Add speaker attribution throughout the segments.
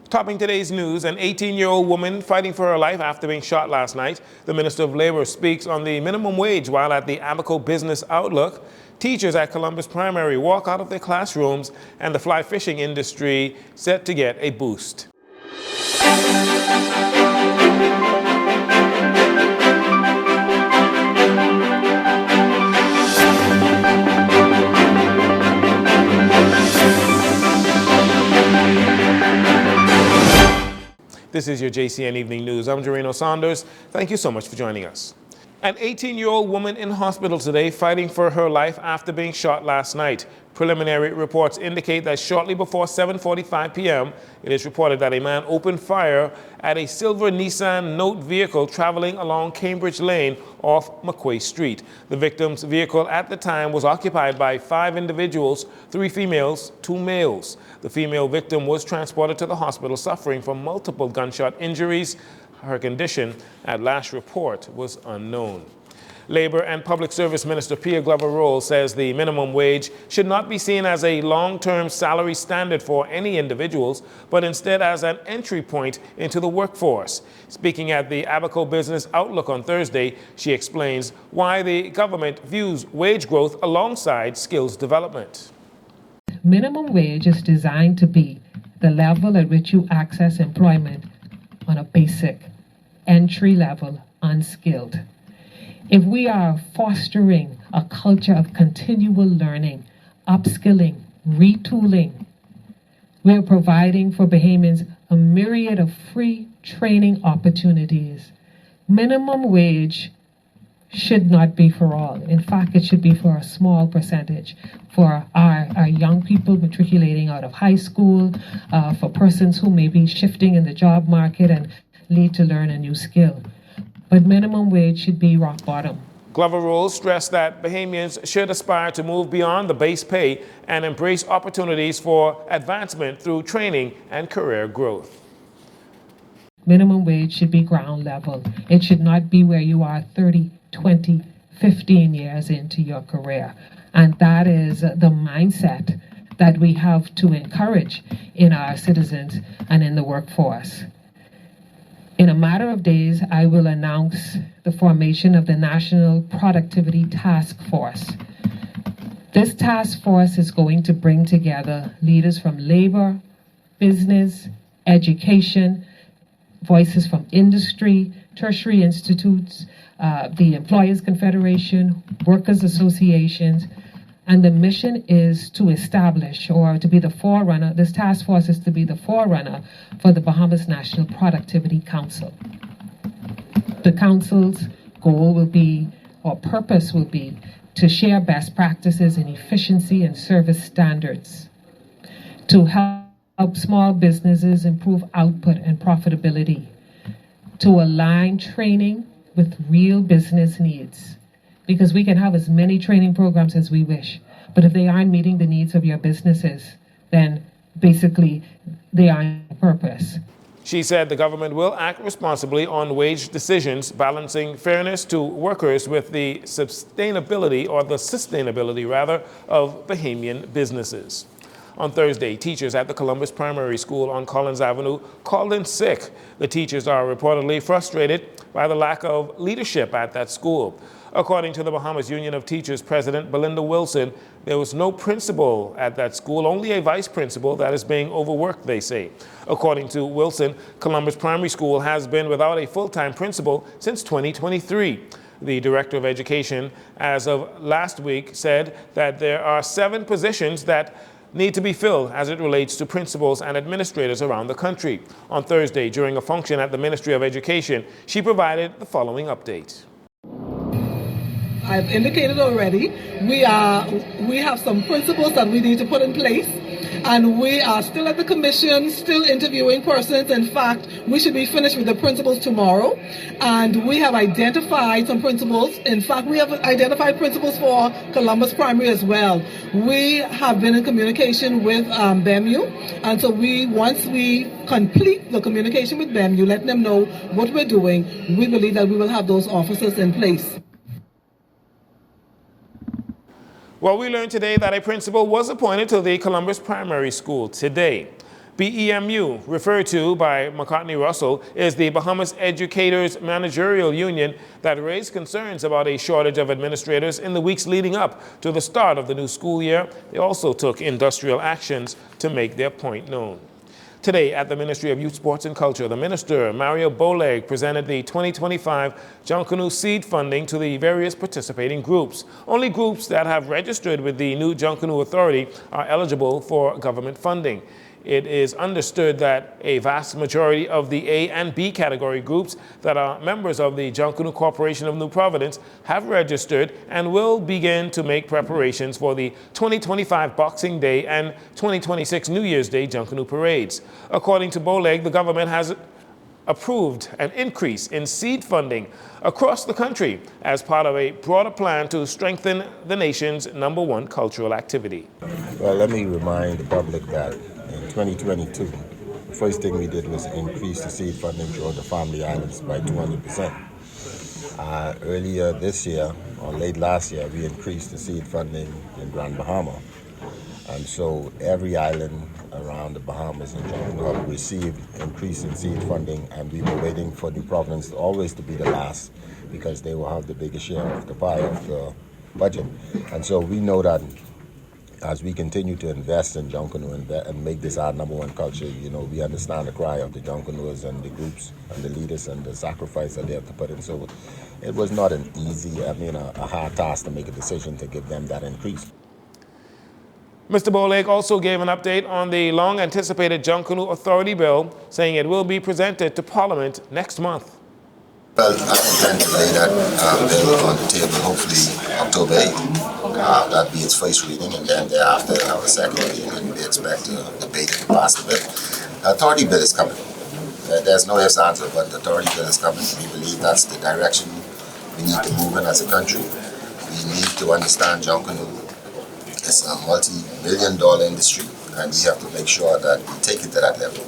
Speaker 1: Topping today's news, an 18-year-old woman fighting for her life after being shot last night. The Minister of Labor speaks on the minimum wage while at the Abaco Business Outlook. Teachers at Columbus Primary walk out of their classrooms, and the fly fishing industry set to get a boost. This is your JCN Evening News. I'm Jareno Saunders. Thank you so much for joining us. An 18-year-old woman in hospital today fighting for her life after being shot last night. Preliminary reports indicate that shortly before 7:45 p.m., it is reported that a man opened fire at a silver Nissan Note vehicle traveling along Cambridge Lane off McQuay Street. The victim's vehicle at the time was occupied by 5 individuals, 3 females, 2 males. The female victim was transported to the hospital suffering from multiple gunshot injuries. Her condition at last report was unknown. Labor and Public Service Minister Pierre Glover-Roll says the minimum wage should not be seen as a long-term salary standard for any individuals, but instead as an entry point into the workforce. Speaking at the Abaco Business Outlook on Thursday, she explains why the government views wage growth alongside skills development.
Speaker 2: Minimum wage is designed to be the level at which you access employment on a basic, entry-level, unskilled. If we are fostering a culture of continual learning, upskilling, retooling, we are providing for Bahamians a myriad of free training opportunities. Minimum wage should not be for all. In fact, it should be for a small percentage, for our young people matriculating out of high school, for persons who may be shifting in the job market and need to learn a new skill. But minimum wage should be rock bottom.
Speaker 1: Glover-Roll stressed that Bahamians should aspire to move beyond the base pay and embrace opportunities for advancement through training and career growth.
Speaker 2: Minimum wage should be ground level. It should not be where you are 30, 20, 15 years into your career. And that is the mindset that we have to encourage in our citizens and in the workforce. In a matter of days, I will announce the formation of the National Productivity Task Force. This task force is going to bring together leaders from labor, business, education, voices from industry, tertiary institutes, the Employers Confederation, workers associations, and the mission is to establish or to be the forerunner. This task force is to be the forerunner for the Bahamas National Productivity Council. The council's goal will be, or purpose will be, to share best practices in efficiency and service standards, to help small businesses improve output and profitability, to align training with real business needs. Because we can have as many training programs as we wish, but if they aren't meeting the needs of your businesses, then basically they aren't purpose.
Speaker 1: She said the government will act responsibly on wage decisions, balancing fairness to workers with the sustainability of Bahamian businesses. On Thursday, teachers at the Columbus Primary School on Collins Avenue called in sick. The teachers are reportedly frustrated by the lack of leadership at that school. According to the Bahamas Union of Teachers President Belinda Wilson, there was no principal at that school, only a vice principal that is being overworked, they say. According to Wilson, Columbus Primary School has been without a full-time principal since 2023. The Director of Education, as of last week, said that there are 7 positions that need to be filled as it relates to principals and administrators around the country. On Thursday, during a function at the Ministry of Education, she provided the following update.
Speaker 3: I've indicated already, we have some principles that we need to put in place, and we are still at the commission, still interviewing persons. In fact, we should be finished with the principles tomorrow, and we have identified some principles. In fact, we have identified principles for Columbus Primary as well. We have been in communication with BEMU, and so once we complete the communication with BEMU, let them know what we're doing, we believe that we will have those officers in place.
Speaker 1: Well, we learned today that a principal was appointed to the Columbus Primary School today. BEMU, referred to by McCartney Russell, is the Bahamas Educators Managerial Union that raised concerns about a shortage of administrators in the weeks leading up to the start of the new school year. They also took industrial actions to make their point known. Today at the Ministry of Youth, Sports and Culture, the Minister, Mario Boleg, presented the 2025 Junkanoo seed funding to the various participating groups. Only groups that have registered with the new Junkanoo Authority are eligible for government funding. It is understood that a vast majority of the A and B category groups that are members of the Junkanoo Corporation of New Providence have registered and will begin to make preparations for the 2025 Boxing Day and 2026 New Year's Day Junkanoo parades. According to Boleg, the government has approved an increase in seed funding across the country as part of a broader plan to strengthen the nation's #1 cultural activity.
Speaker 4: Well, let me remind the public that in 2022, the first thing we did was increase the seed funding throughout the Family Islands by 200%. Earlier this year, or late last year, we increased the seed funding in Grand Bahama. And so every island around the Bahamas and Junkanoo have received increase in seed funding, and we were waiting for New Providence always to be the last because they will have the biggest share of the pie of the budget. And so we know that as we continue to invest in Junkanoo and make this our #1 culture, we understand the cry of the Junkanooers and the groups and the leaders and the sacrifice that they have to put in. So it was not an easy, a hard task to make a decision to give them that increase.
Speaker 1: Mr. Boleg also gave an update on the long-anticipated Junkanoo Authority bill, saying it will be presented to Parliament next month.
Speaker 4: Well, I intend to lay that bill on the table, hopefully October 8th. That'll be its first reading, and then thereafter have a second reading, and we expect to debate and pass the bill. The authority bill is coming. There's no ifs, answer, but the authority bill is coming. We believe that's the direction we need to move in as a country. We need to understand Junkanoo. It's a multi-billion-dollar industry, and we have to make sure that we take it to that level.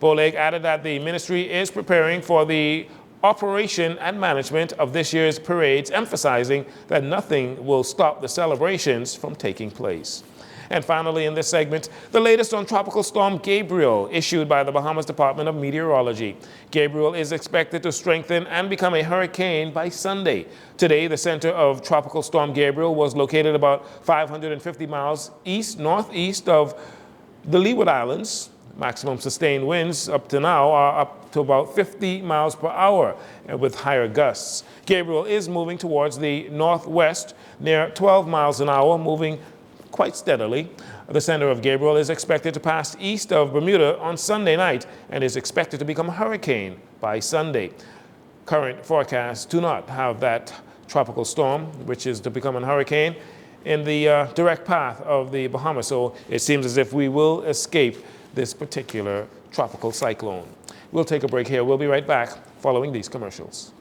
Speaker 1: Boleg added that the ministry is preparing for the operation and management of this year's parades, emphasizing that nothing will stop the celebrations from taking place. And finally, in this segment, the latest on Tropical Storm Gabriel, issued by the Bahamas Department of Meteorology. Gabriel is expected to strengthen and become a hurricane by Sunday. Today, the center of Tropical Storm Gabriel was located about 550 miles northeast of the Leeward Islands. Maximum sustained winds up to now are up to about 50 miles per hour with higher gusts. Gabriel is moving towards the northwest near 12 miles an hour, moving quite steadily. The center of Gabriel is expected to pass east of Bermuda on Sunday night and is expected to become a hurricane by Sunday. Current forecasts do not have that tropical storm, which is to become a hurricane, in the direct path of the Bahamas, so it seems as if we will escape this particular tropical cyclone. We'll take a break here. We'll be right back following these commercials.